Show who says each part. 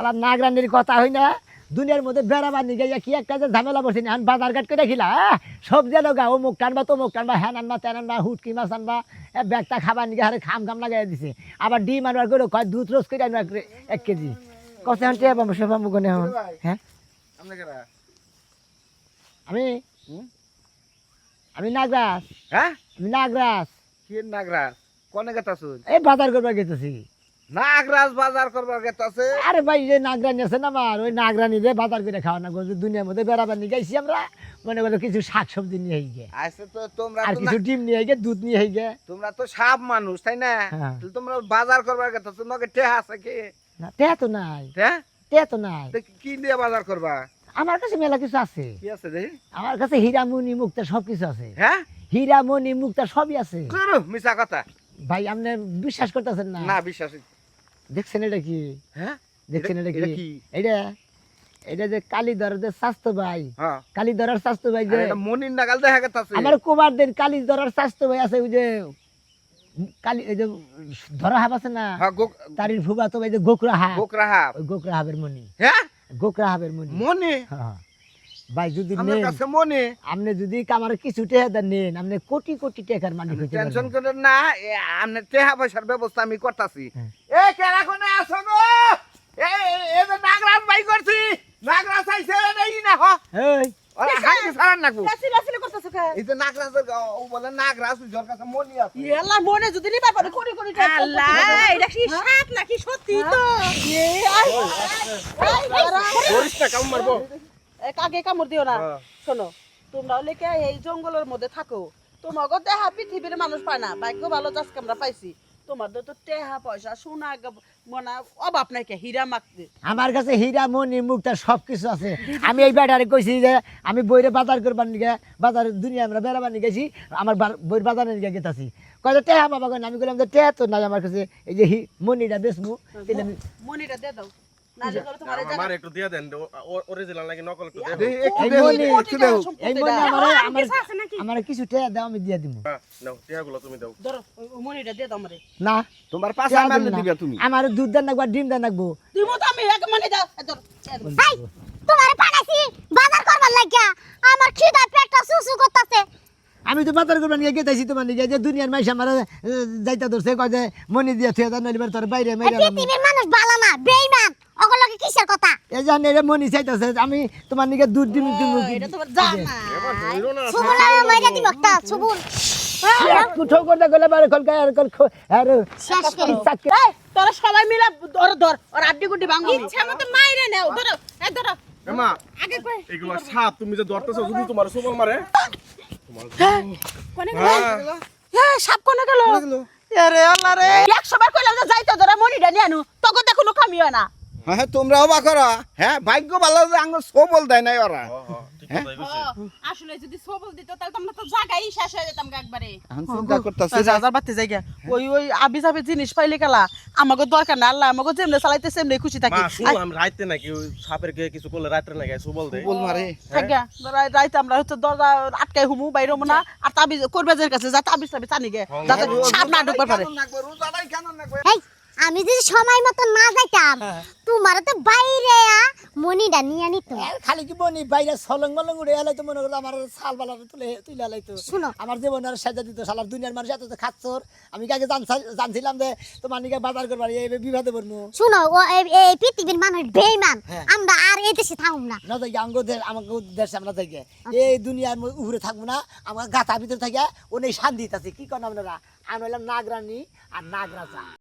Speaker 1: আলার নাগরানির কথা হই না দুনিয়ার মধ্যে বেড়াবার নিয়ে গিয়ে কি একটা যে ঝামেলা বসে না বাজার ঘাট করে খিলা সবজি লগা ও মুখ টানবা তো মুখ টানবা হ্যান আনবা তেন আনবা হুটকি মাছ আনবা ব্যাগটা খাবার নিয়ে হারে খাম খাম লাগাই দিছে আবার ডিম আনবার করে কয় দুধ রোজ করে আনবা 1 কেজি কত হান্টি পাবো সে পাবো কোনে হন হ্যাঁ আমি আমি নাগরাজ
Speaker 2: হ্যাঁ
Speaker 1: আমি নাগরাজ
Speaker 2: কি নাগরাজ কোনে গেতাছুন
Speaker 1: এই বাজার করবার গেতেছি
Speaker 2: নাগরাজ বাজার করবার গেতাছে
Speaker 1: আরে ভাই যে নাগরানি আছে না আমার ওই নাগরানি রে বাজার করে খাওয়া না দুনিয়ার মধ্যে বেড়াবার নিয়ে গেছি আমরা মনে করো কিছু শাক সবজি নিয়ে গে
Speaker 2: আইছে তো তোমরা
Speaker 1: আর
Speaker 2: তো
Speaker 1: কিছু ডিম নিয়ে গে দুধ নিয়ে গে
Speaker 2: তোমরা তো সাপ মানুষ তাই না
Speaker 1: হ্যাঁ।
Speaker 2: তাহলে তোমরা বাজার করবার গেতাছো তোমাকে টেহা আছে কি
Speaker 1: না তে তো নাই
Speaker 2: হ্যাঁ
Speaker 1: তে তো নাই
Speaker 2: তা কি দিয়ে বাজার করবা
Speaker 1: আমার কাছে মেলা কিছু আছে
Speaker 2: কি আছে দেখি
Speaker 1: আমার কাছে হীরামণি মুক্তা সবকিছু আছে
Speaker 2: হ্যাঁ
Speaker 1: হীরামণি মুক্তা সবই আছে
Speaker 2: করো মিছা কথা
Speaker 1: ভাই আপনি বিশ্বাস করতেছেন না
Speaker 2: না বিশ্বাস
Speaker 1: দেখছেন এটা কি
Speaker 2: হ্যাঁ
Speaker 1: দেখছেন এটা
Speaker 2: এটা
Speaker 1: কি
Speaker 2: কি?
Speaker 1: এটা এটা যে কালীধর যে স্বাস্থ্য ভাই
Speaker 2: হ্যাঁ
Speaker 1: কালীধরার স্বাস্থ্য ভাই যে
Speaker 2: আর এটা মনির নাগাল দেখা গেতাছে
Speaker 1: আমার কুমার দেন কালীধরার স্বাস্থ্য ভাই আছে ওই যে কালী এই যে ধরা হাব আছে না
Speaker 2: হ্যাঁ
Speaker 1: তারির ফুবা তো ভাই যে গোকরা হাব
Speaker 2: গোকরাহা
Speaker 1: ওই গোকরা হাবের মনি
Speaker 2: হ্যাঁ
Speaker 1: গোকরা হাবের মনি
Speaker 2: মনে
Speaker 1: হ্যাঁ। ভাই যদি
Speaker 2: আমার
Speaker 1: নেন
Speaker 2: কাছে মনে
Speaker 1: আপনি যদি আমার কিছু টাকা নেন আপনি কোটি কোটি টাকার মালিক হইতে
Speaker 2: টেনশন
Speaker 1: পারবেন
Speaker 2: করেন না আপনি টেহা পয়সার ব্যবস্থা আমি করতাছি
Speaker 1: হ্যাঁ।
Speaker 2: এ কেরা কোনে আসো গো এ এ যে নাগরাজ বাই করছি নাগরাজ আইছে এই না হ
Speaker 1: এই
Speaker 2: ওরা হাঁটি ছাড়ান নাকবো
Speaker 3: লাসি লাসি করতেছ কে
Speaker 2: এই যে নাগরাজ ও বলে নাগরাজ ওর কাছে মনি আছে
Speaker 3: এলা মনে যদি নিবা পারে কোটি কোটি টাকা আল্লাহ এটা কি সাপ নাকি সত্যি তো এ আই
Speaker 2: করিস না কাম মারবো
Speaker 3: কাকে কামড় দিও না
Speaker 2: হ্যাঁ।
Speaker 3: শোনো তোমরা হলে কে এই জঙ্গলের মধ্যে থাকো তোমাকে দেহা পৃথিবীর মানুষ পায় না ভাগ্য ভালো আজকে আমরা পাইছি তোমাদের তো টেহা পয়সা সোনা মনা অভাব নাই কে হীরা মাখতে
Speaker 1: আমার কাছে হীরা মনি মুক্তা সবকিছু আছে আমি এই ব্যাটারে কইছি যে আমি বইরে বাজার করবার নিগে বাজার দুনিয়া আমরা বেড়াবার নিয়ে গেছি আমার বইয়ের বাজারে নিয়ে গেতাছি কয় যে টেহা বাবা কয় আমি কইলাম যে টেহা তো নাই আমার কাছে এই যে মনিটা বেচমু এটা আমি
Speaker 3: মনিটা দে দাও নালে করে তোমার
Speaker 4: আমার একটু দিয়ে দেন অরিজিনাল নাকি নকল একটু দিয়ে
Speaker 2: দেখি, একটু
Speaker 1: এই
Speaker 2: দেখো,
Speaker 1: মনি
Speaker 2: একটু দেখো।
Speaker 1: এই মনি আমার কিছু টেহা দাও আমি দিয়ে দিব
Speaker 4: হ্যাঁ নাও টিয়াগুলো তুমি দাও
Speaker 3: ধরো ওই মনিটা দে দাও আমারে
Speaker 1: না
Speaker 2: তোমার পাশে
Speaker 1: টেহা
Speaker 2: মারলে
Speaker 1: দিবি না।
Speaker 2: দিবে তুমি
Speaker 1: আমার দুধ দেন নাকবো আর ডিম দেন নাকবো
Speaker 3: তুমি তো আমি এক মনি দাও এ ধরো
Speaker 5: ভাই তোমারে পাঠাইছি বাজার করবার লাগিয়া আমার খিদা পেটটা সুসু করতেছে
Speaker 1: আমি তো বাজার করবার নিয়ে গেতাছি তোমার নিয়ে যে দুনিয়ার মাইস আমার যাইতা ধরছে কয় যে মনি দিয়ে থুয়ে দেন নইলে তোর বাইরে মেরে
Speaker 5: পৃথিবীর মানুষ ভালো না বেঈমান ওগুলোকে কিসের কথা
Speaker 1: এই জানে রে মনি চাইতাছে আমি তোমার নিকে দুধ ডিম ডিম
Speaker 3: এটা তোমার জানা
Speaker 4: এবার ধইরো না
Speaker 5: সুবুল আমি মাইরা দিব একটা সুবুল
Speaker 1: কুঠো করতে গেলে বারে কল কায় আর কল আর
Speaker 5: শেষ করে
Speaker 1: চাকরি
Speaker 3: এই তোরা সবাই মিলে ধর ধর আর আড্ডি গুড্ডি ভাঙো ইচ্ছা মতো মাইরে নাও ধরো এ ধরো
Speaker 4: এমা
Speaker 3: আগে কই
Speaker 4: এগুলা সাপ তুমি যে ধরতেছো যদি তোমার সুবল মারে
Speaker 3: কোনে
Speaker 4: হ্যাঁ
Speaker 3: এ সাপ কোনে গেল আরে আল্লাহ রে 100 বার কইলাম যে যাইতো ধরে মনিটা নিয়ে আনু তোকে দেখো লোকামি হয় না
Speaker 2: হ্যাঁ তোমরাও বা করো হ্যাঁ ভাগ্য ভালো যে আঙ্গ সবল দেয় নাই ওরা
Speaker 4: ঠিক কথাই কইছে
Speaker 3: আসলে যদি সবল দিত তাহলে তোমরা তো জায়গায় শেষ হয়ে যেতাম একবারে
Speaker 2: এখন চিন্তা করতেছে
Speaker 3: হাজার বাড়তে জায়গা ওই আবি যাবে জিনিস পাইলে গেলা আমাকে দরকার না আল্লাহ আমাকে যেমনে চালাইতে সেমনে খুশি থাকি
Speaker 4: মা শুনলাম রাইতে নাকি ওই সাপের কে কিছু করলে রাত্রে নাকি সুবল দেয়
Speaker 2: বল মারে
Speaker 3: থাকিয়া রাইতে আমরা হচ্ছে দরজা আটকাই হুমু বাইরে না আর তাবিজ করবাজের কাছে যা তাবিজ টাবিজ আনি গে যাতে সাপ না ঢুকবার পারে
Speaker 2: রোজাদাই কেন নাকবে
Speaker 5: এই আমি যদি সময় মতো না যাইতাম তোমার তো বাইরে মনিটা নিয়ে নিত
Speaker 1: খালি কি বনি বাইরে সলং মলং উড়ে এলাই তো মনে করলো আমার সাল বালা তুলে তুলে এলাই তো
Speaker 5: শুনো।
Speaker 1: আমার জীবন আর সাজা দিত সালার দুনিয়ার মানুষ এত খাচ্ছর আমি কাকে জানছিলাম যে তোমার নিকে বাজার করবার এই বিবাদে পড়মু
Speaker 5: শুনো ও এই পৃথিবীর মানুষ বেঈমান
Speaker 1: হ্যাঁ।
Speaker 5: আমরা আর এই দেশে থাকুম না
Speaker 1: না যাই আমাকে দেশে আমরা যাই এই দুনিয়ার উপরে থাকবো না আমার গাথা ভিতরে থাকে অনেক শান্তি আছে কি করেন আপনারা আমি হলাম নাগরানি আর নাগরাজা।